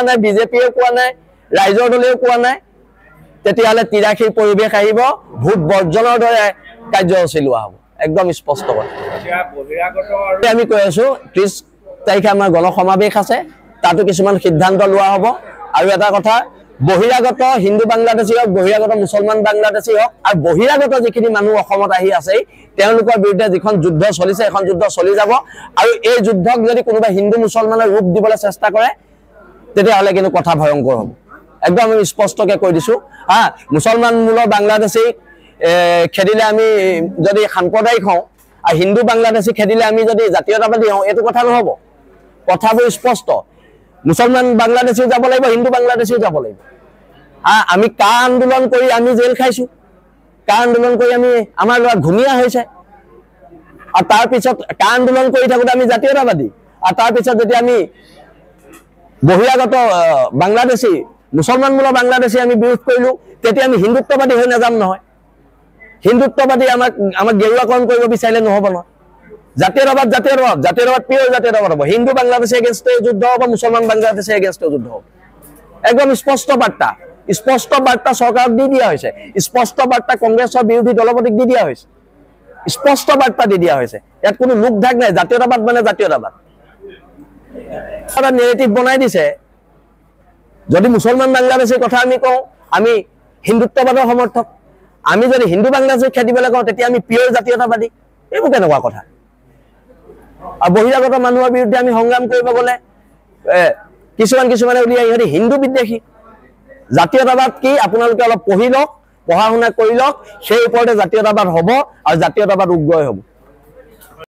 নাই, বিজেপিয়ে কোৱা নাই, ৰাইজৰ দলেও কোৱা নাই, তেতিয়াহ'লে তিৰাশীৰ পৰিৱেশ আহিব, ভোট বৰ্জনৰ দৰে কাৰ্যসূচী লোৱা হ'ব। একদম স্পষ্ট কথা। আমি কৈ আছো 30 তাৰিখে আমাৰ গণসমাৱেশ আছে, তাতো কিছুমান সিদ্ধান্ত লোৱা হ'ব। আৰু এটা কথা, বহিৰাগত হিন্দু বাংলাদেশী হওক, বহিৰাগত মুছলমান বাংলাদেশী হওক, আৰু বহিৰাগত যিখিনি মানুহ অসমত আহি আছে তেওঁলোকৰ বিৰুদ্ধে যিখন যুদ্ধ চলিছে এখন যুদ্ধ চলি যাব। আৰু এই যুদ্ধক যদি কোনোবা হিন্দু মুছলমানৰ ৰূপ দিবলৈ চেষ্টা কৰে তেতিয়াহ'লে কিন্তু কথা ভয়ংকৰ হ'ব। একদম আমি স্পষ্টকৈ কৈ দিছোঁ। মুছলমান মূলৰ বাংলাদেশী খেদিলে আমি যদি সাম্প্ৰদায়িক হওঁ, আৰু হিন্দু বাংলাদেশী খেদিলে আমি যদি জাতীয়তাবাদী হওঁ, এইটো কথা নহ'ব। কথাবোৰ স্পষ্ট। মুছলমান বাংলাদেশীও যাব লাগিব, হিন্দু বাংলাদেশীও যাব লাগিব। আমি কা আন্দোলন কৰি আমি জেল খাইছোঁ, কা আন্দোলন কৰি আমি আমাৰ ল'ৰা ঘূণীয়া হৈছে, আৰু তাৰপিছত কা আন্দোলন কৰি থাকোঁতে আমি জাতীয়তাবাদী, আৰু তাৰপিছত যেতিয়া আমি বহিৰাগত বাংলাদেশী মুছলমান মূলৰ বাংলাদেশী আমি বিৰোধ কৰিলোঁ, তেতিয়া আমি হিন্দুত্ববাদী হৈ নাযাম নহয়। হিন্দুত্ববাদী আমাক গেৰুৱাকৰণ কৰিব বিচাৰিলে নহ'ব নহয়। জাতীয়তাবাদ পিয়ৰ জাতীয়তাবাদ হ'ব। হিন্দু বাংলাদেশী এগেইনষ্টে যুদ্ধ হ'ব, মুছলমান বাংলাদেশী এগেইনষ্টে যুদ্ধ হ'ব। একদম স্পষ্ট বাৰ্তা চৰকাৰক দি দিয়া হৈছে, স্পষ্ট বাৰ্তা কংগ্ৰেছৰ বিৰোধী দলপতিক দি দিয়া হৈছে, স্পষ্ট বাৰ্তা দি দিয়া হৈছে। ইয়াত কোনো লোক ঢাক নাই। জাতীয়তাবাদ মানে জাতীয়তাবাদ। এটা নেৰেটিভ বনাই দিছে। যদি মুছলমান বাংলাদেশীৰ কথা আমি কওঁ, আমি হিন্দুত্ববাদৰ সমৰ্থক। আমি যদি হিন্দু বাংলাদেশীক খেদিবলৈ কওঁ, তেতিয়া আমি পিয়ৰ জাতীয়তাবাদী। এইবোৰ কেনেকুৱা কথা? আৰু বহিৰাগত মানুহৰ বিৰুদ্ধে আমি সংগ্ৰাম কৰিব গ'লে কিছুমানে উলিয়াই ইহঁতি হিন্দু বিদ্বেষী। জাতীয়তাবাদ কি আপোনালোকে অলপ পঢ়ি লওক, পঢ়া শুনা কৰি লওক, সেই ওপৰতে জাতীয়তাবাদ হ'ব, আৰু জাতীয়তাবাদ উগ্ৰই হ'ব।